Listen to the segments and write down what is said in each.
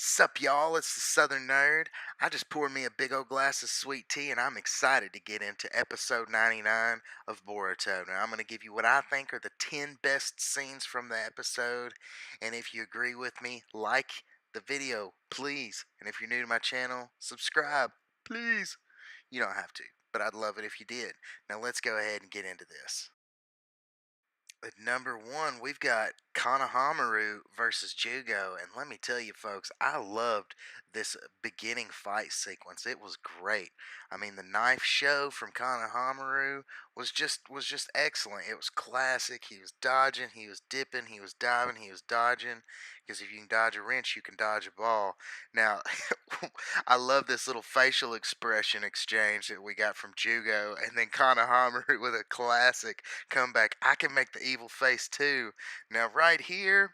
Sup, y'all? It's the Southern Nerd. I just poured me a big old glass of sweet tea, and I'm excited to get into episode 99 of Boruto. Now, I'm going to give you what I think are the 10 best scenes from the episode. And if you agree with me, like the video, please. And if you're new to my channel, subscribe, please. You don't have to, but I'd love it if you did. Now, let's go ahead and get into this. At number one, we've got Konohamaru versus Jugo, and let me tell you, folks, I loved this beginning fight sequence. It was great. I mean, the knife show from Konohamaru was just excellent. It was classic. He was dodging, he was dipping, he was diving, he was dodging. Because if you can dodge a wrench, you can dodge a ball. Now, I love this little facial expression exchange that we got from Jugo, and then Konohamaru with a classic comeback. I can make the evil face too. Now, right here,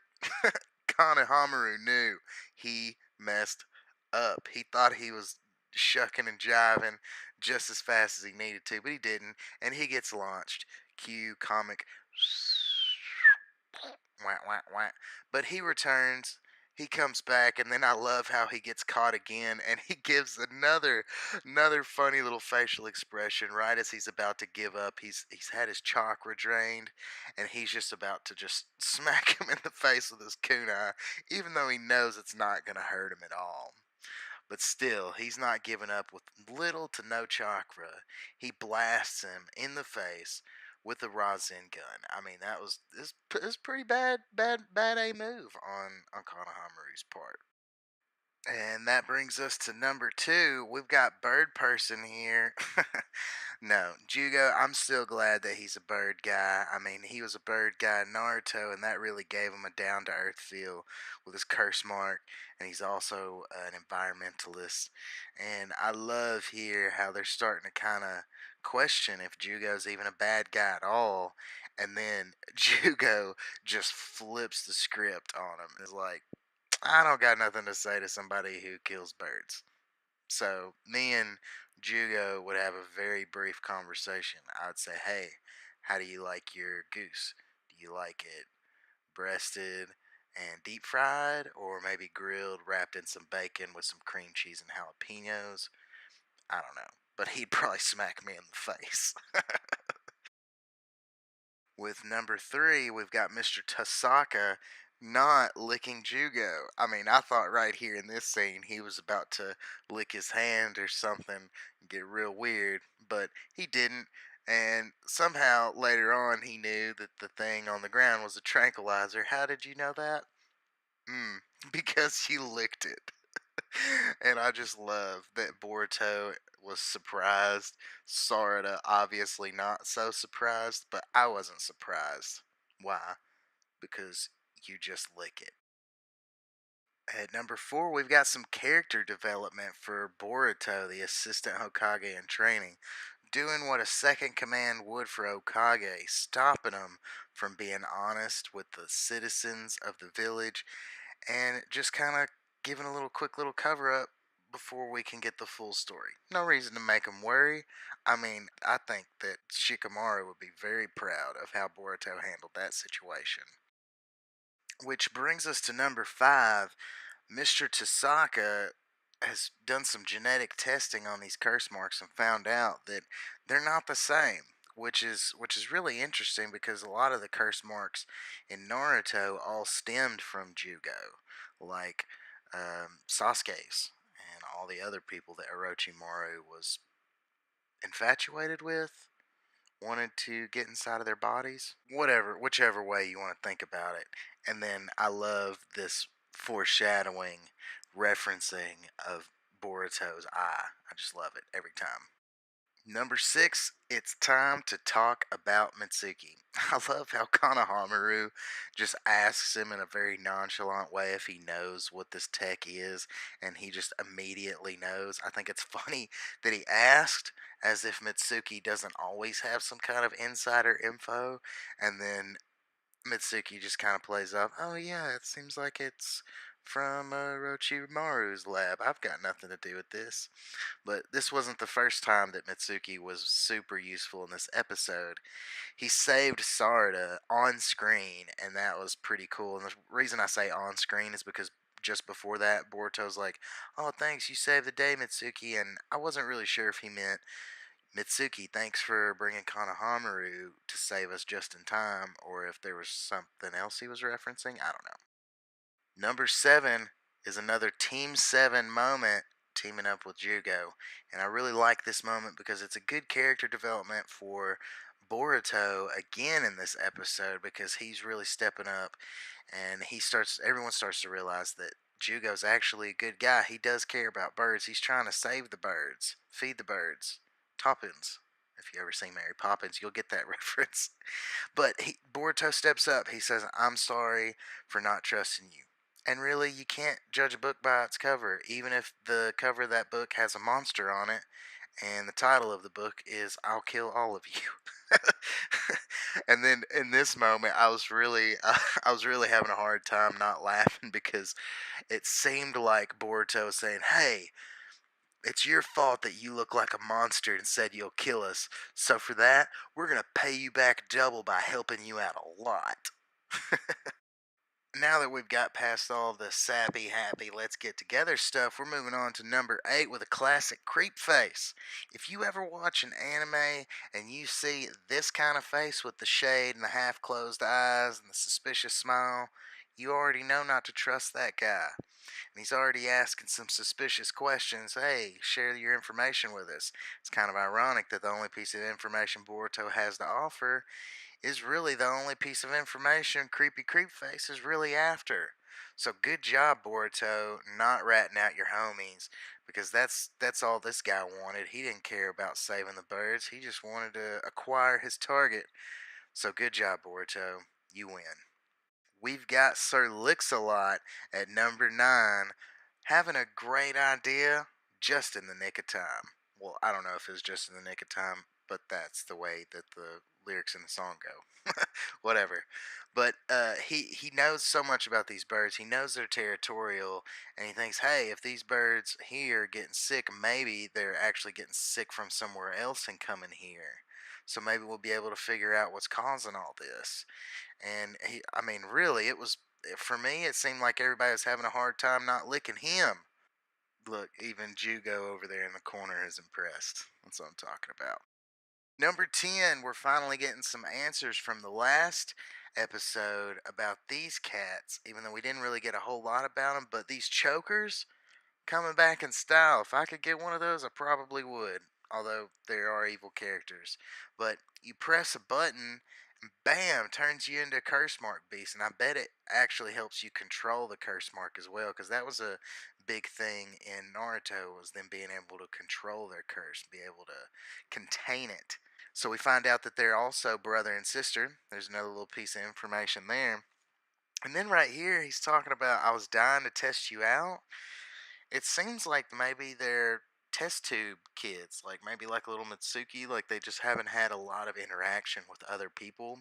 Kanehamaru knew he messed up. He thought he was shucking and jiving just as fast as he needed to, but he didn't, and he gets launched. Cue comic. Wah, wah, wah. But he returns. He comes back, and then I love how he gets caught again, and he gives another funny little facial expression right as he's about to give up. He's had his chakra drained, and he's just about to just smack him in the face with his kunai, even though he knows it's not gonna hurt him at all. But still, he's not giving up with little to no chakra. He blasts him in the face with a Rasen gun. I mean, that was this pretty bad a move on Konohamaru's part. And that brings us to number two. We've got Bird Person here. No, Jugo, I'm still glad that he's a bird guy. I mean, he was a bird guy in Naruto, and that really gave him a down to earth feel with his curse mark. And he's also an environmentalist. And I love here how they're starting to kind of question if Jugo's even a bad guy at all. And then Jugo just flips the script on him. It's like, I don't got nothing to say to somebody who kills birds. So me and Jugo would have a very brief conversation. I would say, "Hey, how do you like your goose? Do you like it breasted and deep fried, or maybe grilled, wrapped in some bacon with some cream cheese and jalapenos?" I don't know, but he'd probably smack me in the face. With number three, we've got Mr. Tasaka not licking Jugo. I mean, I thought right here in this scene he was about to lick his hand or something and get real weird, but he didn't. And somehow later on he knew that the thing on the ground was a tranquilizer. How did you know that? Mm, because you licked it. And I just love that Boruto was surprised. Sarada obviously not so surprised, but I wasn't surprised. Why? Because you just lick it. At number four, we've got some character development for Boruto, the assistant Hokage in training, doing what a second command would for Hokage, stopping him from being honest with the citizens of the village and just kind of giving a little quick little cover up before we can get the full story. No reason to make him worry. I mean, I think that Shikamaru would be very proud of how Boruto handled that situation. Which brings us to number five. Mr. Tasaka has done some genetic testing on these curse marks and found out that they're not the same, which is really interesting because a lot of the curse marks in Naruto all stemmed from Jugo, like Sasuke's and all the other people that Orochimaru was infatuated with, wanted to get inside of their bodies. Whatever, whichever way you want to think about it. And then I love this foreshadowing, referencing of Boruto's eye. I just love it every time. Number six, it's time to talk about Mitsuki. I love how Konohamaru just asks him in a very nonchalant way if he knows what this tech is, and he just immediately knows. I think it's funny that he asked as if Mitsuki doesn't always have some kind of insider info, and then Mitsuki just kind of plays off, "Oh yeah, it seems like it's from Orochimaru's lab. I've got nothing to do with this." But this wasn't the first time that Mitsuki was super useful in this episode. He saved Sarada on screen, and that was pretty cool. And the reason I say on screen is because just before that, Boruto's like, "Oh, thanks, you saved the day, Mitsuki," and I wasn't really sure if he meant Mitsuki, thanks for bringing Konohamaru to save us just in time, or if there was something else he was referencing. I don't know. Number seven is another Team 7 moment teaming up with Jugo. And I really like this moment because it's a good character development for Boruto again in this episode because he's really stepping up and everyone starts to realize that Jugo's actually a good guy. He does care about birds. He's trying to save the birds, feed the birds. Toppins. If you ever seen Mary Poppins, you'll get that reference. But Boruto steps up. He says, "I'm sorry for not trusting you." And really, you can't judge a book by its cover, even if the cover of that book has a monster on it, and the title of the book is "I'll Kill All of You." And then in this moment, I was really having a hard time not laughing because it seemed like Boruto saying, "Hey, it's your fault that you look like a monster and said you'll kill us. So for that, we're going to pay you back double by helping you out a lot." Now that we've got past all the sappy, happy, let's get together stuff, we're moving on to number 8 with a classic creep face. If you ever watch an anime and you see this kind of face with the shade and the half closed eyes and the suspicious smile, you already know not to trust that guy. And he's already asking some suspicious questions. Hey, share your information with us. It's kind of ironic that the only piece of information Boruto has to offer is really the only piece of information Creepy Creepface is really after. So good job, Boruto, not ratting out your homies, because that's all this guy wanted. He didn't care about saving the birds. He just wanted to acquire his target. So good job, Boruto. You win. We've got Sir Lix-a-Lot at number 9, having a great idea just in the nick of time. Well, I don't know if it's just in the nick of time, but that's the way that the lyrics in the song go. Whatever. But he knows so much about these birds. He knows they're territorial, and he thinks, hey, if these birds here are getting sick, maybe they're actually getting sick from somewhere else and coming here. So maybe we'll be able to figure out what's causing all this. And I mean, really, it was for me. It seemed like everybody was having a hard time not licking him. Look, even Jugo over there in the corner is impressed. That's what I'm talking about. Number 10, we're finally getting some answers from the last episode about these cats, even though we didn't really get a whole lot about them. But these chokers, coming back in style. If I could get one of those, I probably would. Although there are evil characters. But you press a button, and bam, turns you into a curse mark beast. And I bet it actually helps you control the curse mark as well. Because that was a big thing in Naruto, was them being able to control their curse, be able to contain it. So we find out that they're also brother and sister. There's another little piece of information there. And then right here, he's talking about, I was dying to test you out. It seems like maybe they're test tube kids, like maybe like little Mitsuki, like they just haven't had a lot of interaction with other people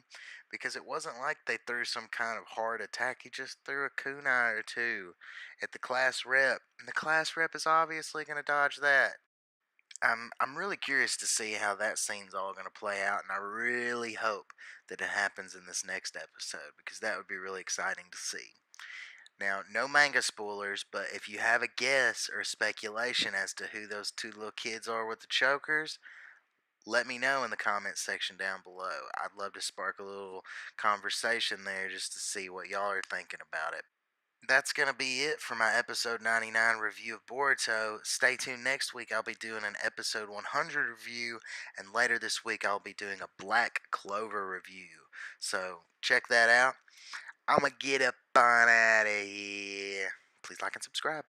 because it wasn't like they threw some kind of hard attack. He just threw a kunai or two at the class rep, and the class rep is obviously going to dodge that. I'm really curious to see how that scene's all going to play out, and I really hope that it happens in this next episode because that would be really exciting to see. Now, no manga spoilers, but if you have a guess or speculation as to who those two little kids are with the chokers, let me know in the comments section down below. I'd love to spark a little conversation there just to see what y'all are thinking about it. That's going to be it for my episode 99 review of Boruto. Stay tuned next week. I'll be doing an episode 100 review, and later this week I'll be doing a Black Clover review. So check that out. I'm going to get up on out of here. Please like and subscribe.